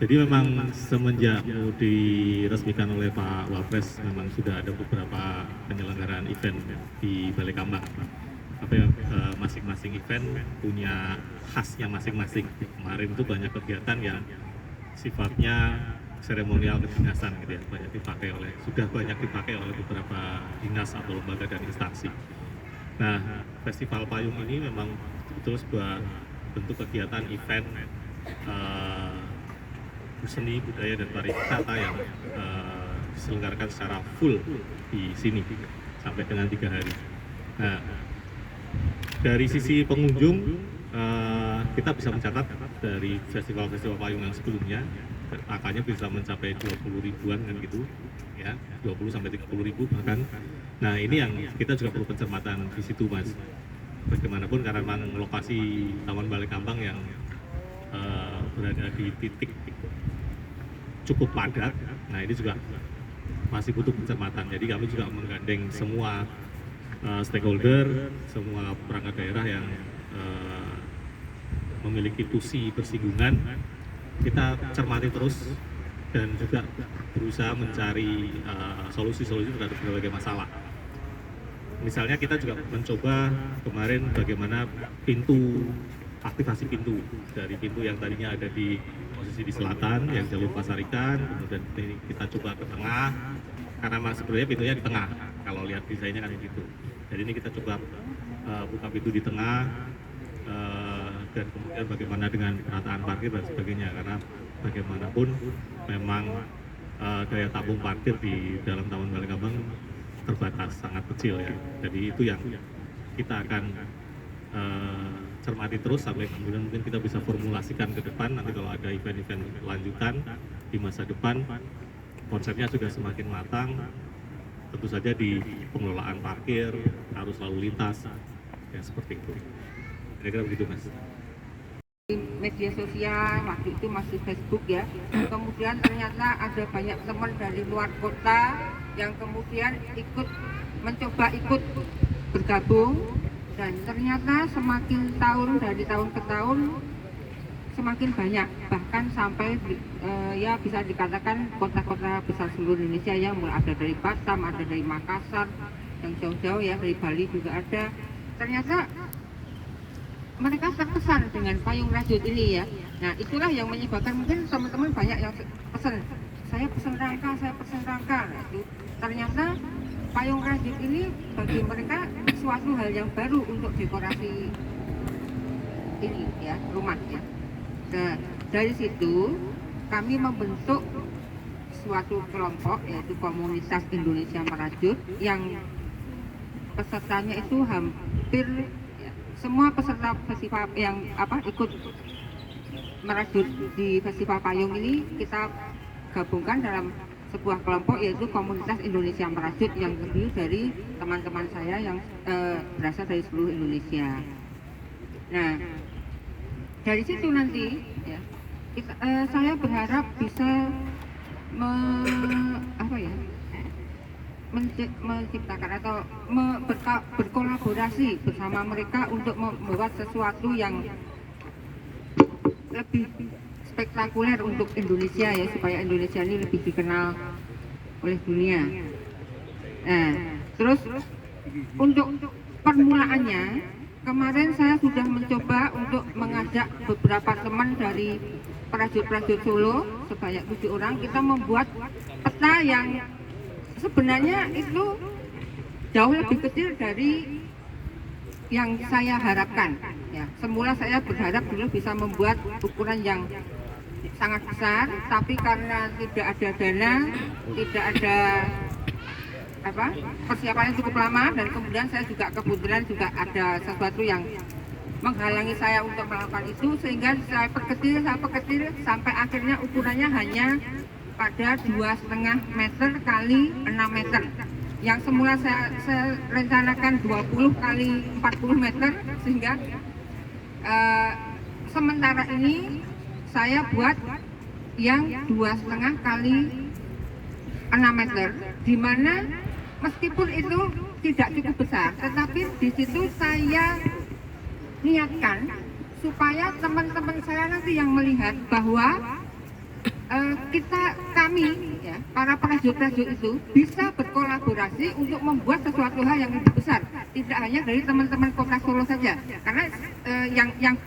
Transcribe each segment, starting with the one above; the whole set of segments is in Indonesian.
Jadi memang semenjak diresmikan oleh Pak Wapres memang sudah ada beberapa penyelenggaraan event di Balai Kambang. Masing-masing event punya khasnya masing-masing. Kemarin itu banyak kegiatan yang sifatnya seremonial kedinasan gitu ya, sudah banyak dipakai oleh beberapa dinas atau lembaga dan instansi. Nah, Festival Payung ini memang betul sebuah bentuk kegiatan event seni, budaya, dan pariwisata yang diselenggarakan secara full di sini sampai dengan 3 hari. Nah, dari sisi pengunjung, kita bisa mencatat dari festival-festival payung yang sebelumnya, angkanya bisa mencapai 20 ribuan kan gitu, ya, 20 sampai 30 ribu bahkan. Nah, ini yang kita juga perlu pencermatan di situ, Mas. Bagaimanapun karena memang lokasi Taman Balai Kambang yang berada di titik cukup padat, nah ini juga masih butuh pencermatan. Jadi kami juga menggandeng semua stakeholder, semua perangkat daerah yang memiliki tusi bersinggungan. Kita cermati terus dan juga berusaha mencari solusi-solusi terhadap berbagai masalah. Misalnya kita juga mencoba kemarin bagaimana aktivasi pintu dari pintu yang tadinya ada di posisi di selatan yang jalur pasar ikan, kemudian ini kita coba ke tengah karena memang sebenarnya pintunya di tengah kalau lihat desainnya kan gitu. Jadi ini kita coba buka pintu di tengah dan kemudian bagaimana dengan perataan parkir dan sebagainya, karena bagaimanapun memang daya tampung parkir di dalam Taman Balai Kambang terbatas, sangat kecil ya. Jadi itu yang kita akan cermati terus sampai kemudian mungkin kita bisa formulasikan ke depan nanti kalau ada event-event lanjutan di masa depan, konsepnya sudah semakin matang, tentu saja di pengelolaan parkir, arus lalu lintas, ya seperti itu. Kira-kira begitu, Mas. Di media sosial waktu itu masih Facebook ya, kemudian ternyata ada banyak teman dari luar kota yang kemudian mencoba ikut bergabung, dan ternyata semakin dari tahun ke tahun semakin banyak, bahkan sampai ya bisa dikatakan kota-kota besar seluruh Indonesia ya, mulai ada dari Batam, ada dari Makassar, yang jauh-jauh ya, dari Bali juga ada. Ternyata mereka terkesan dengan payung rajut ini ya. Nah, itulah yang menyebabkan mungkin teman-teman banyak yang pesan, saya pesan rangka. Nah, itu ternyata payung rajut ini bagi mereka suatu hal yang baru untuk dekorasi ini ya, rumah ya. Nah, dari situ kami membentuk suatu kelompok yaitu Komunitas Indonesia Merajut, yang pesertanya itu hampir semua peserta festival yang ikut merajut di festival payung ini kita gabungkan dalam sebuah kelompok yaitu Komunitas Indonesia Merajut, yang terdiri dari teman-teman saya yang berasal dari seluruh Indonesia. Nah, dari situ nanti ya, saya berharap bisa menciptakan atau berkolaborasi bersama mereka untuk membuat sesuatu yang lebih spektakuler untuk Indonesia ya, supaya Indonesia ini lebih dikenal oleh dunia. Nah, terus untuk permulaannya kemarin saya sudah mencoba untuk mengajak beberapa teman dari perajut-perajut Solo sebanyak 7 orang. Kita membuat peta yang sebenarnya itu jauh lebih kecil dari yang saya harapkan ya. Semula saya berharap dulu bisa membuat ukuran yang sangat besar, tapi karena tidak ada dana, tidak ada persiapan yang cukup lama, dan kemudian saya juga kebetulan juga ada sesuatu yang menghalangi saya untuk melakukan itu, sehingga saya perkecil sampai akhirnya ukurannya hanya pada 2,5 meter kali 6 meter. Yang semula saya rencanakan 20 kali 40 meter, sehingga sementara ini saya buat yang 2,5 kali 6 meter, di mana meskipun itu tidak cukup besar, tetapi di situ saya niatkan supaya teman-teman saya nanti yang melihat bahwa kami ya, para prajurit itu bisa berkolaborasi untuk membuat sesuatu hal yang lebih besar, tidak hanya dari teman-teman Kota Solo saja, karena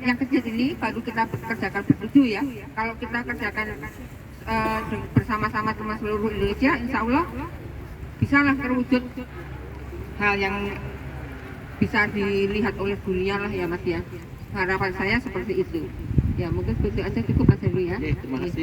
yang kecil ini baru kita kerjakan bertujuh ya. Kalau kita kerjakan bersama-sama teman seluruh Indonesia, insya Allah bisalah terwujud hal yang bisa dilihat oleh dunia lah ya Mas ya. Harapan saya seperti itu. Ya mungkin seperti aja, cukup Mas Henry ya. Terima kasih.